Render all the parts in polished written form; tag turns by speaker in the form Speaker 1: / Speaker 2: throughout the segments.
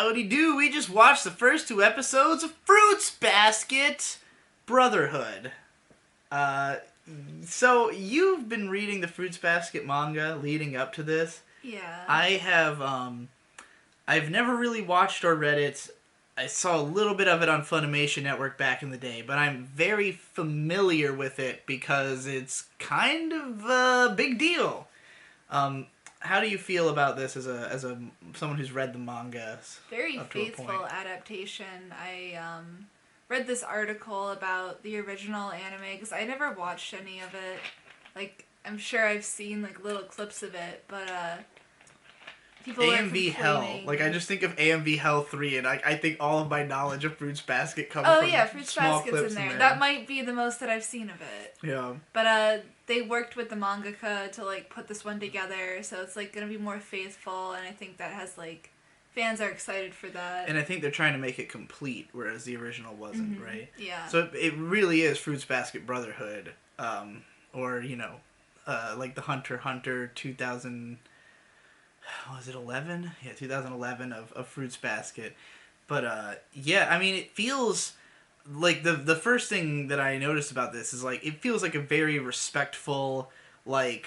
Speaker 1: Howdy do, we just watched the first 2 episodes of Fruits Basket Brotherhood. So you've been reading the Fruits Basket manga leading up to this.
Speaker 2: Yeah.
Speaker 1: I have, I've never really watched or read it. I saw a little bit of it on Funimation Network back in the day, but I'm very familiar with it because it's kind of a big deal. How do you feel about this as a someone who's read the manga?
Speaker 2: Very
Speaker 1: up to a
Speaker 2: faithful
Speaker 1: point?
Speaker 2: adaptation. I read this article about the original anime because I never watched any of it. Like, I'm sure I've seen like little clips of it, but people were
Speaker 1: AMV Hell.
Speaker 2: complaining.
Speaker 1: Like, I just think of AMV Hell 3, and I think all of my knowledge of Fruits Basket comes
Speaker 2: Oh
Speaker 1: from
Speaker 2: yeah, Fruits
Speaker 1: small
Speaker 2: Basket's
Speaker 1: clips
Speaker 2: in there.
Speaker 1: there.
Speaker 2: That might be the most that I've seen of it.
Speaker 1: Yeah.
Speaker 2: But they worked with the mangaka to like put this one together, so it's like gonna be more faithful, and I think that has like fans are excited for that.
Speaker 1: And I think they're trying to make it complete, whereas the original wasn't, right?
Speaker 2: Yeah.
Speaker 1: So it really is Fruits Basket Brotherhood, or like the Hunter x Hunter 2000. Was it 11? Yeah, 2011 of Fruits Basket. But yeah, I mean, it feels like the first thing that I noticed about this is like it feels like a very respectful, like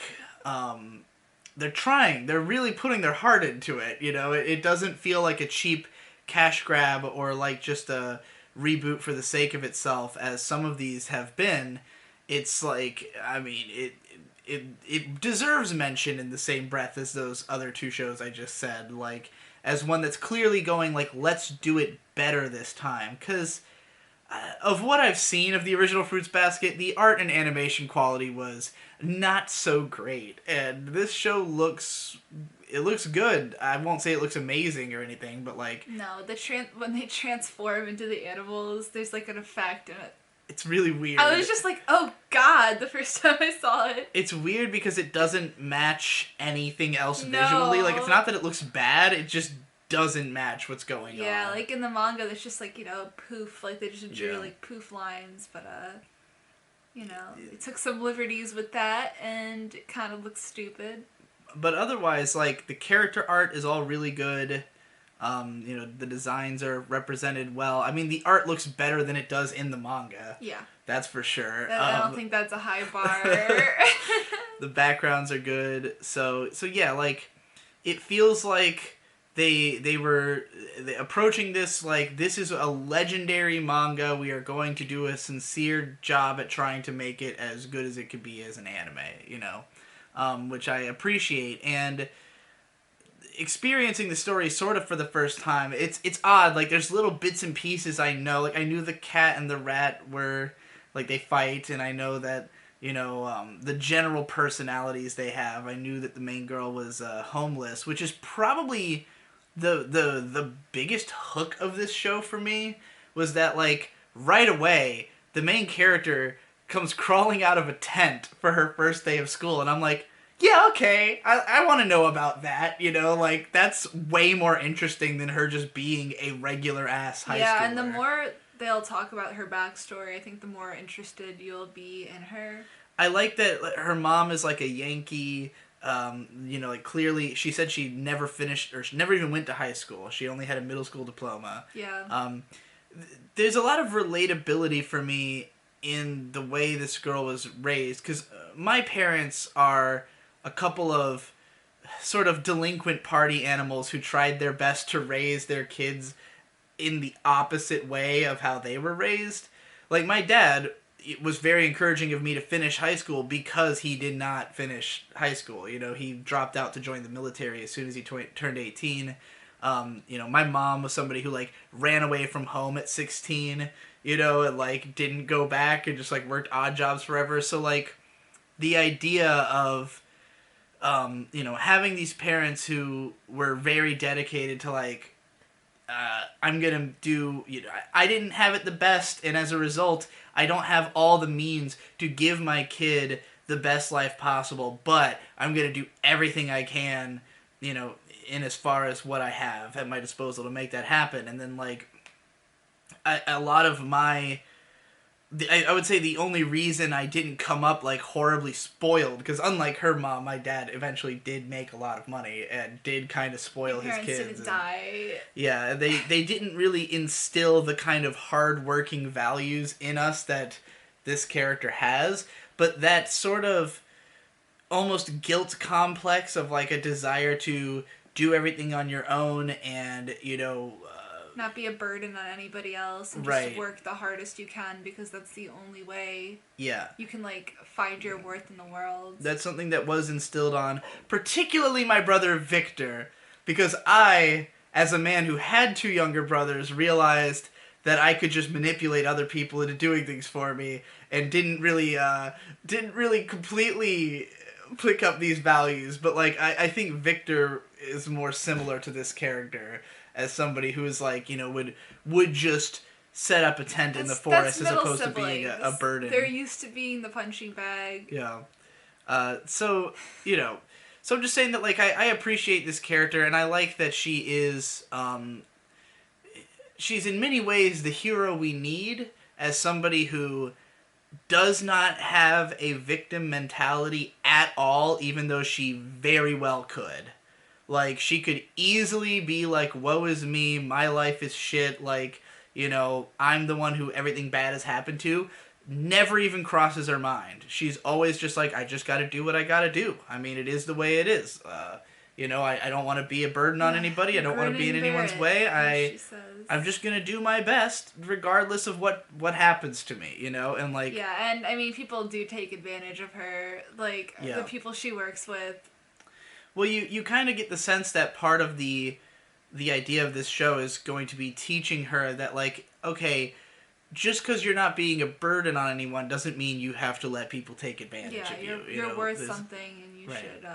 Speaker 1: they're really putting their heart into it. It doesn't feel like a cheap cash grab or like just a reboot for the sake of itself, as some of these have been. It's like, I mean, it deserves mention in the same breath as those other two shows I just said, like, as one that's clearly going, like, let's do it better this time, because of what I've seen of the original Fruits Basket, the art and animation quality was not so great, and this show looks good. I won't say it looks amazing or anything, but like,
Speaker 2: no, when they transform into the animals, there's like an effect, and
Speaker 1: it's really weird.
Speaker 2: I was just like, oh god, the first time I saw it.
Speaker 1: It's weird because it doesn't match anything else
Speaker 2: No.
Speaker 1: visually. Like, it's not that it looks bad, it just doesn't match what's going on.
Speaker 2: Yeah, like in the manga, there's just like, poof, like they just drew
Speaker 1: Yeah.
Speaker 2: like poof lines, but they took some liberties with that, and it kind of looks stupid.
Speaker 1: But otherwise, like, the character art is all really good. The designs are represented well. I mean, the art looks better than it does in the manga.
Speaker 2: Yeah.
Speaker 1: That's for sure.
Speaker 2: I don't think that's a high bar.
Speaker 1: The backgrounds are good. So yeah, like, it feels like they were approaching this like, this is a legendary manga. We are going to do a sincere job at trying to make it as good as it could be as an anime, which I appreciate. And experiencing the story sort of for the first time, it's odd. Like, there's little bits and pieces I know. Like, I knew the cat and the rat were, like, they fight, and I know that, the general personalities they have. I knew that the main girl was homeless, which is probably the biggest hook of this show for me, was that, like, right away, the main character comes crawling out of a tent for her first day of school, and I'm like, yeah, okay, I want to know about that, like, that's way more interesting than her just being a regular-ass high schooler.
Speaker 2: Yeah, and the more they'll talk about her backstory, I think the more interested you'll be in her.
Speaker 1: I like that her mom is, like, a Yankee, like, clearly, she said she never finished, or she never even went to high school. She only had a middle school diploma.
Speaker 2: Yeah.
Speaker 1: There's a lot of relatability for me in the way this girl was raised, because my parents are a couple of sort of delinquent party animals who tried their best to raise their kids in the opposite way of how they were raised. Like, my dad was very encouraging of me to finish high school because he did not finish high school. He dropped out to join the military as soon as he turned 18. My mom was somebody who, like, ran away from home at 16, and, like, didn't go back and just, like, worked odd jobs forever. So, like, the idea of having these parents who were very dedicated to, like, I'm gonna do, I didn't have it the best, and as a result, I don't have all the means to give my kid the best life possible, but I'm gonna do everything I can, in as far as what I have at my disposal to make that happen. And then, like, a lot of my I would say the only reason I didn't come up like horribly spoiled, because unlike her mom, my dad eventually did make a lot of money and did kind of spoil
Speaker 2: Your
Speaker 1: his
Speaker 2: parents
Speaker 1: kids.
Speaker 2: didn't die.
Speaker 1: Yeah, they didn't really instill the kind of hardworking values in us that this character has, but that sort of almost guilt complex of like a desire to do everything on your own and,
Speaker 2: Not be a burden on anybody else and just
Speaker 1: right.
Speaker 2: work the hardest you can because that's the only way
Speaker 1: Yeah.
Speaker 2: you can like find your worth in the world.
Speaker 1: That's something that was instilled on particularly my brother Victor, because I, as a man who had two younger brothers, realized that I could just manipulate other people into doing things for me and didn't really completely pick up these values. But like I think Victor is more similar to this character as somebody who is like, would just set up a tent in the forest as opposed to being a burden.
Speaker 2: They're used to being the punching bag.
Speaker 1: Yeah. So, so I'm just saying that, like, I appreciate this character, and I like that she is, she's in many ways the hero we need as somebody who does not have a victim mentality at all, even though she very well could. Like, she could easily be like, woe is me, my life is shit, like, I'm the one who everything bad has happened to. Never even crosses her mind. She's always just like, I just gotta do what I gotta do. I mean, it is the way it is. I don't want to be a burden on anybody. I don't want to be in anyone's way. I'm just gonna do my best, regardless of what happens to me, and like...
Speaker 2: Yeah, and I mean, people do take advantage of her, like, the people she works with.
Speaker 1: Well, you kind of get the sense that part of the idea of this show is going to be teaching her that, like, okay, just because you're not being a burden on anyone doesn't mean you have to let people take advantage of you.
Speaker 2: You're worth something, and you should...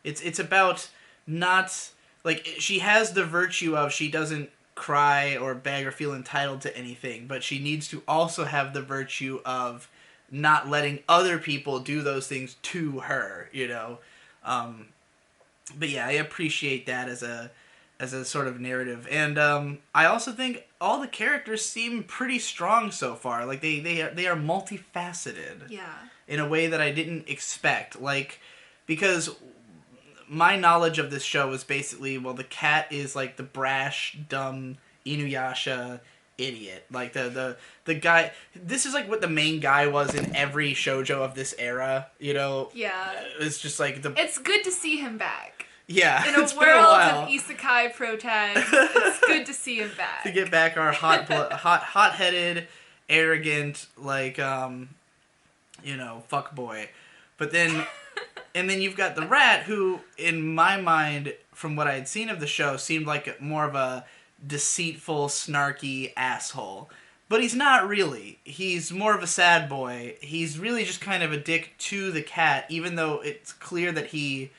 Speaker 1: It's about not... Like, she has the virtue of she doesn't cry or beg or feel entitled to anything, but she needs to also have the virtue of not letting other people do those things to her, But yeah, I appreciate that as a sort of narrative, and I also think all the characters seem pretty strong so far. Like they are multifaceted.
Speaker 2: Yeah.
Speaker 1: In a way that I didn't expect. Like, because my knowledge of this show is basically, well, the cat is like the brash, dumb Inuyasha idiot. Like the guy. This is like what the main guy was in every shoujo of this era.
Speaker 2: Yeah.
Speaker 1: It's just like the.
Speaker 2: It's good to see him back.
Speaker 1: Yeah,
Speaker 2: in a world of isekai protags, it's good to see him back.
Speaker 1: To get back our hot-headed, arrogant, like, fuck boy. But then, and then you've got the rat, who, in my mind, from what I had seen of the show, seemed like more of a deceitful, snarky asshole. But he's not really. He's more of a sad boy. He's really just kind of a dick to the cat, even though it's clear that he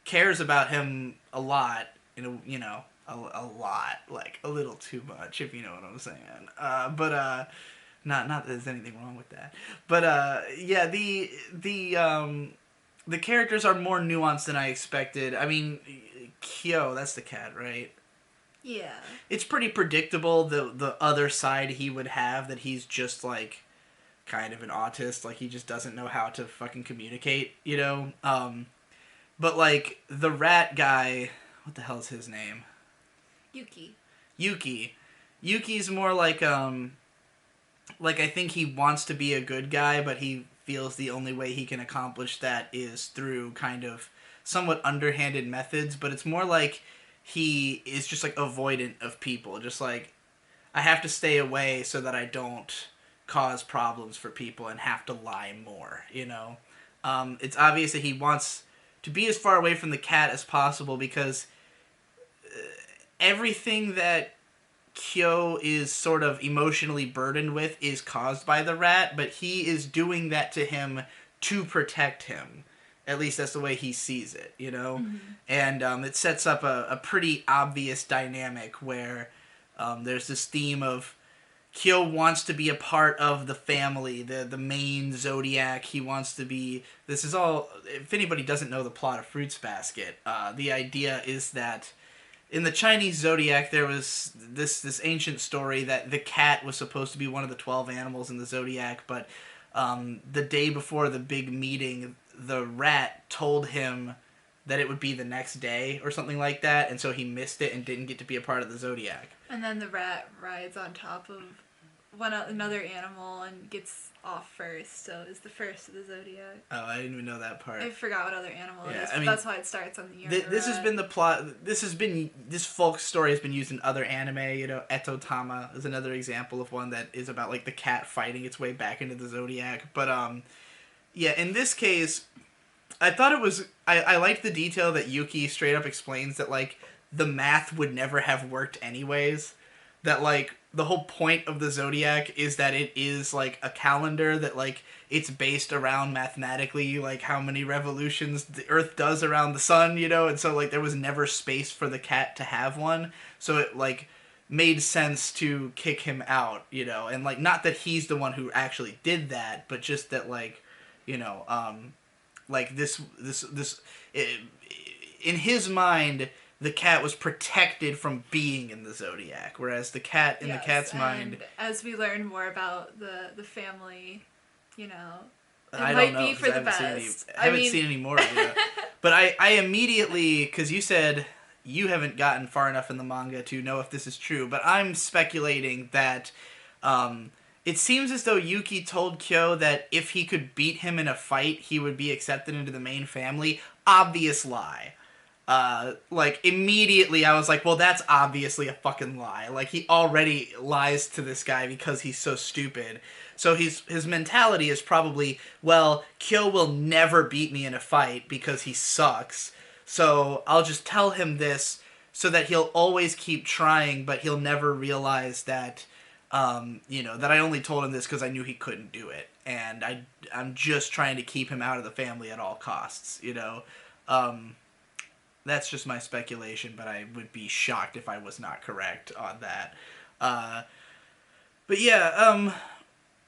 Speaker 1: cares about him a lot, a lot, like a little too much, if you know what I'm saying. But not that there's anything wrong with that. But yeah, the characters are more nuanced than I expected. I mean, Kyo, that's the cat, right?
Speaker 2: Yeah.
Speaker 1: It's pretty predictable the other side he would have, that he's just like kind of an autist, like he just doesn't know how to fucking communicate, But, like, the rat guy... What the hell's his name? Yuki. Yuki's more like, Like, I think he wants to be a good guy, but he feels the only way he can accomplish that is through kind of somewhat underhanded methods. But it's more like he is just, like, avoidant of people. Just, like, I have to stay away so that I don't cause problems for people and have to lie more, It's obvious that he wants to be as far away from the cat as possible, because everything that Kyo is sort of emotionally burdened with is caused by the rat, but he is doing that to him to protect him. At least that's the way he sees it, Mm-hmm. And it sets up a pretty obvious dynamic where there's this theme of Kyo wants to be a part of the family, the main zodiac. He wants to be... This is all... If anybody doesn't know the plot of Fruits Basket, the idea is that in the Chinese zodiac, there was this ancient story that the cat was supposed to be one of the 12 animals in the zodiac, but the day before the big meeting, the rat told him that it would be the next day or something like that, and so he missed it and didn't get to be a part of the zodiac.
Speaker 2: And then the rat rides on top of another animal and gets off first, so is the first of the zodiac.
Speaker 1: Oh, I didn't even know that part.
Speaker 2: I forgot what other animal it is,
Speaker 1: I
Speaker 2: but
Speaker 1: mean,
Speaker 2: that's why it starts on the year.
Speaker 1: This has been the plot. This folk story has been used in other anime. You know, Eto Tama is another example of one that is about like the cat fighting its way back into the zodiac. But yeah, in this case, I thought it was. I liked the detail that Yuki straight up explains that like the math would never have worked anyways. That like the whole point of the zodiac is that it is like a calendar that like it's based around mathematically like how many revolutions the earth does around the sun, you know, and so like there was never space for the cat to have one, so it like made sense to kick him out, you know, and like not that he's the one who actually did that, but just that like, you know, like this in his mind the cat was protected from being in the zodiac, whereas the cat in the cat's mind.
Speaker 2: As we learn more about the family, you know, it
Speaker 1: I
Speaker 2: might
Speaker 1: don't know,
Speaker 2: be for the best.
Speaker 1: I haven't seen any more of it. But I immediately, because you said you haven't gotten far enough in the manga to know if this is true, but I'm speculating that it seems as though Yuki told Kyo that if he could beat him in a fight, he would be accepted into the main family. Obvious lie. Like, immediately I was like, well, that's obviously a fucking lie. Like, he already lies to this guy because he's so stupid. So his mentality is probably, well, Kyo will never beat me in a fight because he sucks. So I'll just tell him this so that he'll always keep trying, but he'll never realize that, you know, that I only told him this because I knew he couldn't do it. And I'm just trying to keep him out of the family at all costs, you know? That's just my speculation, but I would be shocked if I was not correct on that. But yeah,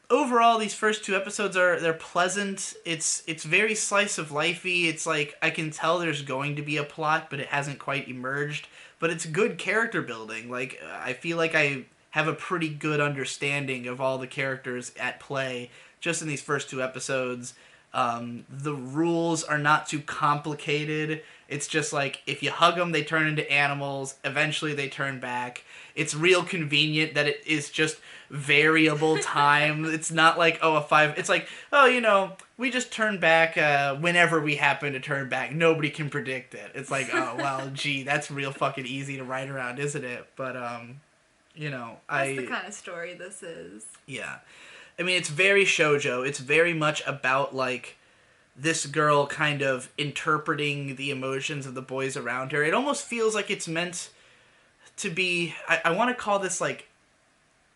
Speaker 1: overall, these first two episodes they're pleasant. It's very slice of lifey. It's like I can tell there's going to be a plot, but it hasn't quite emerged. But it's good character building. Like I feel like I have a pretty good understanding of all the characters at play just in these first two episodes. The rules are not too complicated. It's just like, if you hug them, they turn into animals. Eventually, they turn back. It's real convenient that it is just variable time. It's not like, oh, it's like, oh, you know, we just turn back whenever we happen to turn back. Nobody can predict it. It's like, oh, well, gee, that's real fucking easy to write around, isn't it? But, you know,
Speaker 2: that's the kind of story this is.
Speaker 1: Yeah. I mean, it's very shoujo. It's very much about, like, this girl kind of interpreting the emotions of the boys around her. It almost feels like it's meant to be... I want to call this, like,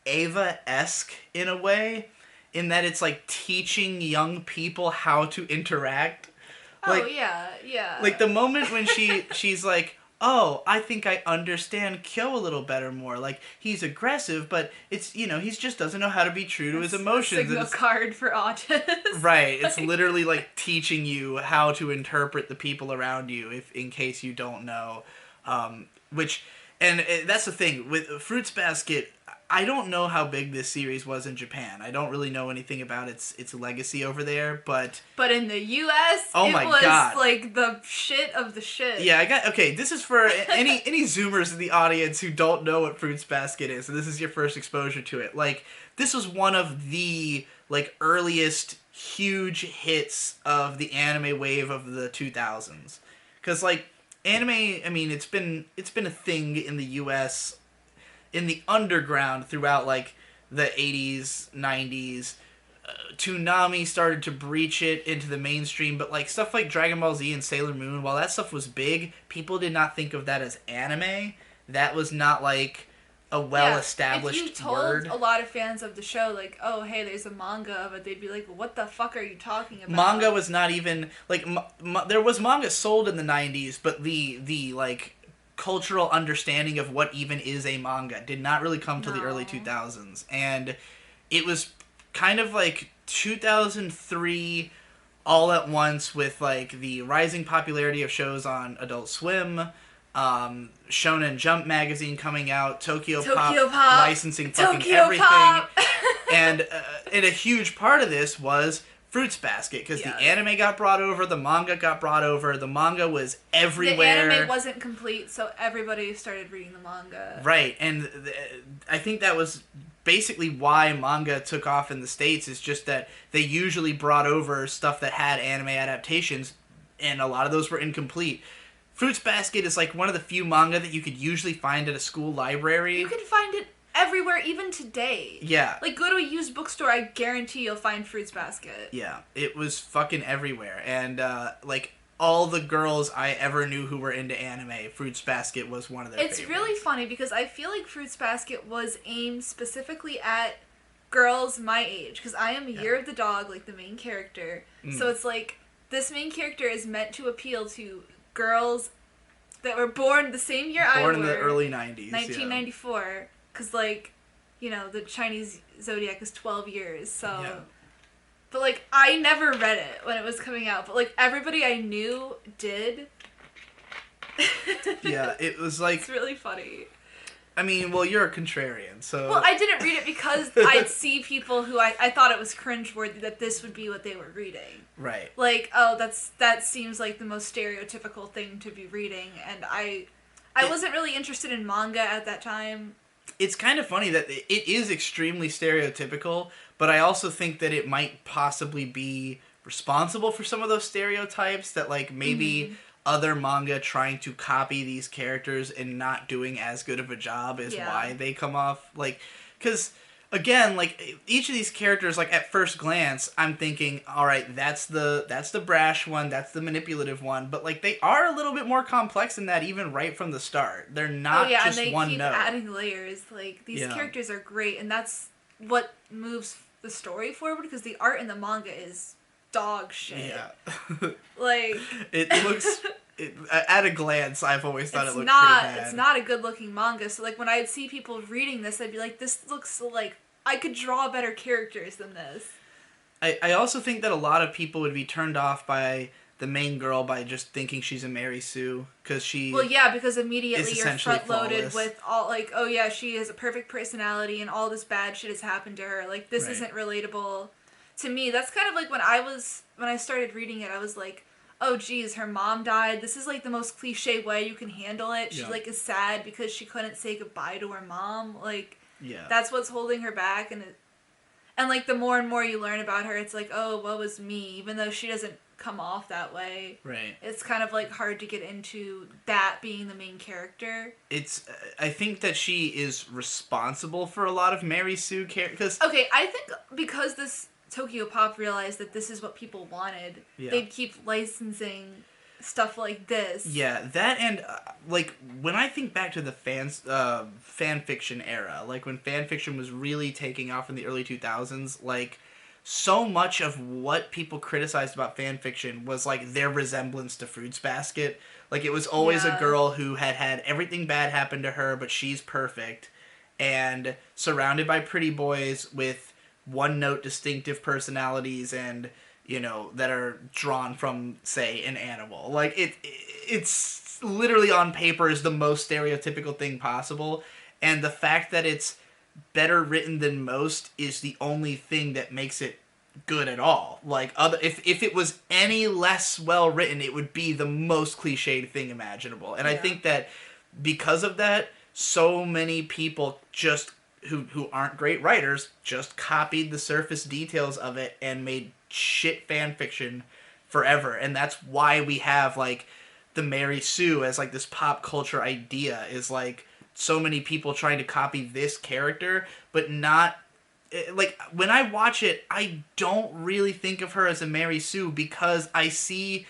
Speaker 1: Ava-esque in a way, in that it's, like, teaching young people how to interact. Like,
Speaker 2: oh, yeah.
Speaker 1: Like, the moment when she's like... oh, I think I understand Kyo a little better more. Like, he's aggressive, but it's, you know, he just doesn't know how to be true to his emotions.
Speaker 2: A signal card for autists.
Speaker 1: Right. It's literally like teaching you how to interpret the people around you, in case you don't know. That's the thing. With Fruits Basket, I don't know how big this series was in Japan. I don't really know anything about its legacy over there, but
Speaker 2: in the U.S.,
Speaker 1: oh
Speaker 2: it
Speaker 1: my
Speaker 2: was
Speaker 1: God.
Speaker 2: like the shit of the shit.
Speaker 1: Yeah, okay, this is for any Zoomers in the audience who don't know what Fruits Basket is, and this is your first exposure to it. Like, this was one of the, like, earliest huge hits of the anime wave of the 2000s. Because, like, anime, I mean, it's been a thing in the U.S., in the underground throughout, like, the 80s, 90s. Toonami started to breach it into the mainstream, but, like, stuff like Dragon Ball Z and Sailor Moon, while that stuff was big, people did not think of that as anime. That was not, like, a well-established
Speaker 2: word. If you told a lot of fans of the show, like, oh, hey, there's a manga of it, they'd be like, what the fuck are you talking about?
Speaker 1: Manga was not even, like, there was manga sold in the 90s, but the like, cultural understanding of what even is a manga did not really come till the early 2000s. And it was kind of like 2003 all at once with, like, the rising popularity of shows on Adult Swim, Shonen Jump magazine coming out, Tokyo Pop
Speaker 2: Tokyo Pop.
Speaker 1: licensing fucking
Speaker 2: Tokyo
Speaker 1: everything.
Speaker 2: Pop.
Speaker 1: And a huge part of this was Fruits Basket, because the anime got brought over, the manga got brought over, the manga was everywhere.
Speaker 2: The anime wasn't complete, so everybody started reading the manga.
Speaker 1: Right, and I think that was basically why manga took off in the States, is just that they usually brought over stuff that had anime adaptations, and a lot of those were incomplete. Fruits Basket is like one of the few manga that you could usually find at a school library.
Speaker 2: You can find it everywhere, even today.
Speaker 1: Yeah.
Speaker 2: Like, go to a used bookstore, I guarantee you'll find Fruits Basket.
Speaker 1: Yeah, it was fucking everywhere. And, like, all the girls I ever knew who were into anime, Fruits Basket was one of their favorites.
Speaker 2: It's really funny, because I feel like Fruits Basket was aimed specifically at girls my age. Because I am Year of the Dog, like, the main character. So it's like, this main character is meant to appeal to girls that were born the same year I was.
Speaker 1: Born in the early 90s,
Speaker 2: 1994. Because, like, you know, the Chinese zodiac is 12 years, so...
Speaker 1: Yeah.
Speaker 2: But, like, I never read it when it was coming out, but, like, everybody I knew did.
Speaker 1: Yeah, it was, like...
Speaker 2: It's really funny.
Speaker 1: I mean, well, you're a contrarian, so...
Speaker 2: Well, I didn't read it because I'd see people who I thought it was cringeworthy that this would be what they were reading.
Speaker 1: Right.
Speaker 2: Like, oh, that seems like the most stereotypical thing to be reading, and I wasn't really interested in manga at that time.
Speaker 1: It's kind of funny that it is extremely stereotypical, but I also think that it might possibly be responsible for some of those stereotypes that, like, maybe other manga trying to copy these characters and not doing as good of a job is why they come off, like, because, again, like, each of these characters, like, at first glance, I'm thinking, all right, that's the brash one, that's the manipulative one, but, like, they are a little bit more complex than that even right from the start. They're not just
Speaker 2: and they
Speaker 1: one
Speaker 2: keep
Speaker 1: note.
Speaker 2: adding layers. Like, these characters are great, and that's what moves the story forward, because the art in the manga is dog shit.
Speaker 1: Yeah.
Speaker 2: Like...
Speaker 1: It looks... at a glance, I've always thought it looked pretty bad.
Speaker 2: It's not a good-looking manga, so, like, when I'd see people reading this, I'd be like, this looks like... I could draw better characters than this.
Speaker 1: I also think that a lot of people would be turned off by the main girl by just thinking she's a Mary Sue, because she...
Speaker 2: Well, yeah, because immediately
Speaker 1: is
Speaker 2: you're front-loaded
Speaker 1: flawless.
Speaker 2: with all, like, oh yeah, she has a perfect personality and all this bad shit has happened to her. Like, this
Speaker 1: Right.
Speaker 2: isn't relatable to me. That's kind of like when I started reading it, I was like, oh geez, her mom died. This is like the most cliche way you can handle it. She like is sad because she couldn't say goodbye to her mom. Like, that's what's holding her back. And like the more and more you learn about her, it's like, oh, woe is me. Even though she doesn't come off that way.
Speaker 1: Right.
Speaker 2: It's kind of like hard to get into that being the main character.
Speaker 1: I think that she is responsible for a lot of Mary Sue characters.
Speaker 2: Okay, I think because this Tokyo Pop realized that this is what people wanted, they'd keep licensing stuff like this.
Speaker 1: Yeah, that and, like, when I think back to the fan fiction era, like, when fan fiction was really taking off in the early 2000s, like, so much of what people criticized about fan fiction was, like, their resemblance to Fruits Basket. Like, it was always a girl who had everything bad happen to her, but she's perfect, and surrounded by pretty boys with one-note distinctive personalities and, you know, that are drawn from, say, an animal. Like, it's literally on paper is the most stereotypical thing possible, and the fact that it's better written than most is the only thing that makes it good at all. Like, if it was any less well written, it would be the most cliched thing imaginable. And I think that because of that, so many people just who aren't great writers just copied the surface details of it and made shit fan fiction forever. And that's why we have, like, the Mary Sue as, like, this pop culture idea, is, like, so many people trying to copy this character, but not... Like, when I watch it, I don't really think of her as a Mary Sue because I see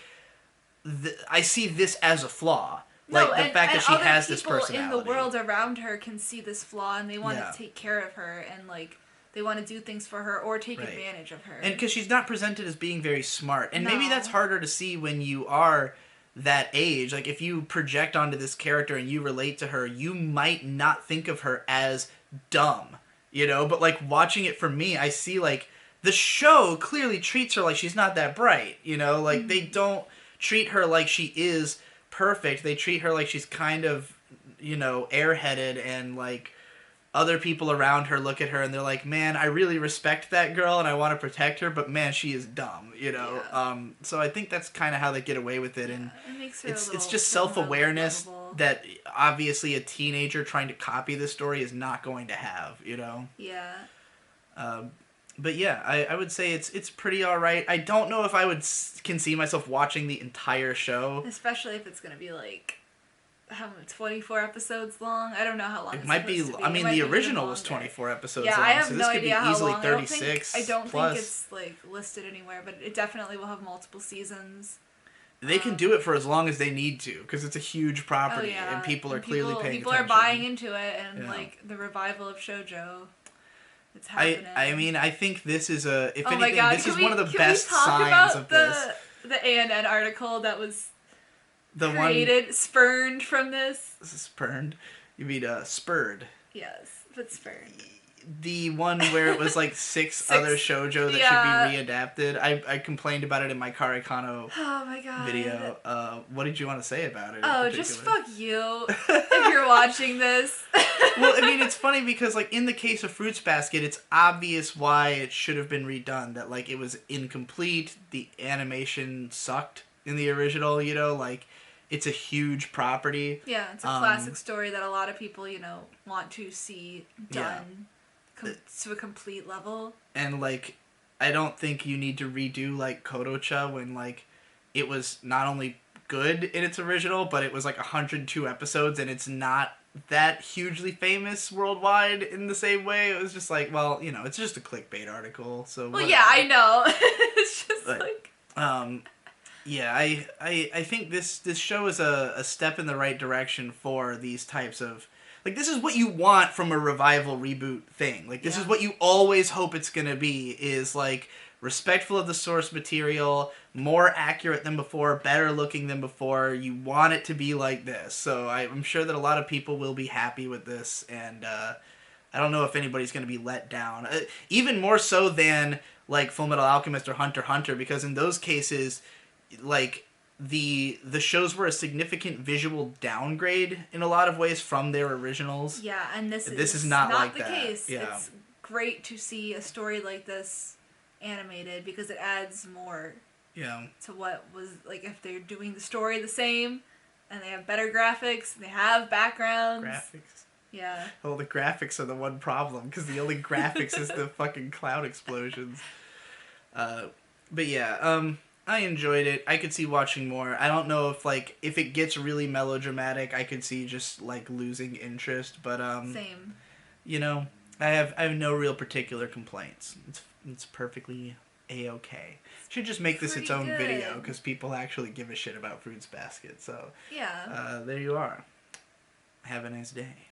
Speaker 1: this as a flaw.
Speaker 2: No,
Speaker 1: like, the fact that she has this personality.
Speaker 2: And other people in the world around her can see this flaw, and they want to take care of her, and, like, they want to do things for her or take advantage of her.
Speaker 1: And because she's not presented as being very smart. And maybe that's harder to see when you are that age. Like, if you project onto this character and you relate to her, you might not think of her as dumb, you know? But, like, watching it for me, I see, like, the show clearly treats her like she's not that bright, you know? Like, they don't treat her like she is perfect. They treat her like she's kind of, airheaded, and like other people around her look at her and they're like, man, I really respect that girl and I want to protect her, but man, she is dumb.
Speaker 2: Yeah.
Speaker 1: So I think that's kind of how they get away with it,
Speaker 2: Yeah,
Speaker 1: and
Speaker 2: it makes her
Speaker 1: it's just
Speaker 2: somehow
Speaker 1: self-awareness
Speaker 2: lovable.
Speaker 1: that obviously a teenager trying to copy this story is not going to have.
Speaker 2: Yeah.
Speaker 1: Um, but yeah, I would say it's pretty all right. I don't know if I can see myself watching the entire show.
Speaker 2: Especially if it's gonna be like, how 24 episodes long. I don't know how long
Speaker 1: It
Speaker 2: it's
Speaker 1: might be.
Speaker 2: supposed to be.
Speaker 1: I
Speaker 2: It
Speaker 1: mean,
Speaker 2: might
Speaker 1: the
Speaker 2: be even
Speaker 1: original was
Speaker 2: longer.
Speaker 1: 24 episodes
Speaker 2: Yeah,
Speaker 1: long,
Speaker 2: I have
Speaker 1: so
Speaker 2: no
Speaker 1: this could
Speaker 2: idea
Speaker 1: be
Speaker 2: how
Speaker 1: easily
Speaker 2: long.
Speaker 1: 36
Speaker 2: I don't
Speaker 1: plus.
Speaker 2: think it's like listed anywhere, but it definitely will have multiple seasons.
Speaker 1: They can do it for as long as they need to, because it's a huge property,
Speaker 2: Oh yeah,
Speaker 1: and people are clearly paying
Speaker 2: people
Speaker 1: attention.
Speaker 2: are buying into it, and
Speaker 1: Yeah.
Speaker 2: like the revival of shoujo, it's
Speaker 1: I
Speaker 2: happening.
Speaker 1: I mean, I think this is if
Speaker 2: oh
Speaker 1: anything,
Speaker 2: my god,
Speaker 1: this is one of the
Speaker 2: can
Speaker 1: best
Speaker 2: we talk
Speaker 1: signs
Speaker 2: about
Speaker 1: of this.
Speaker 2: the ANN article that was
Speaker 1: The
Speaker 2: created, spurned from this?
Speaker 1: spurned. You mean spurred?
Speaker 2: Yes, but spurned.
Speaker 1: The one where it was like six other shoujo that
Speaker 2: yeah.
Speaker 1: should be readapted. I complained about it in my Karikano
Speaker 2: Oh my god.
Speaker 1: video. What did you want to say about it?
Speaker 2: Oh, just fuck you if you're watching this.
Speaker 1: Well, I mean, it's funny because, like, in the case of Fruits Basket, it's obvious why it should have been redone. That, like, it was incomplete, the animation sucked in the original, like, it's a huge property.
Speaker 2: Yeah, it's a classic story that a lot of people, want to see done to a complete level.
Speaker 1: And, like, I don't think you need to redo, like, Kodocha when, like, it was not only good in its original, but it was, like, 102 episodes, and it's not that hugely famous worldwide in the same way. It was just like, well, it's just a clickbait article, so
Speaker 2: well,
Speaker 1: whatever.
Speaker 2: yeah, I know. It's just like
Speaker 1: yeah, I think this show is a step in the right direction for these types of, like, this is what you want from a revival reboot thing. Like, this is what you always hope it's gonna be, is like respectful of the source material, more accurate than before, better looking than before. You want it to be like this. So I'm sure that a lot of people will be happy with this, and I don't know if anybody's going to be let down. Even more so than, like, Fullmetal Alchemist or Hunter x Hunter, because in those cases, like, the shows were a significant visual downgrade in a lot of ways from their originals.
Speaker 2: Yeah, and this is
Speaker 1: not like
Speaker 2: the
Speaker 1: that.
Speaker 2: case.
Speaker 1: Yeah.
Speaker 2: It's great to see a story like this animated because it adds more to what was, like, if they're doing the story the same and they have better graphics and they have backgrounds.
Speaker 1: Graphics.
Speaker 2: Yeah.
Speaker 1: Oh, the graphics are the one problem, because the only graphics is the fucking cloud explosions. But yeah, I enjoyed it. I could see watching more. I don't know if it gets really melodramatic, I could see just, like, losing interest, but
Speaker 2: Same.
Speaker 1: I have no real particular complaints. It's perfectly A-okay. Should just make this its own video, because people actually give a shit about Fruits Basket. So
Speaker 2: yeah,
Speaker 1: there you are. Have a nice day.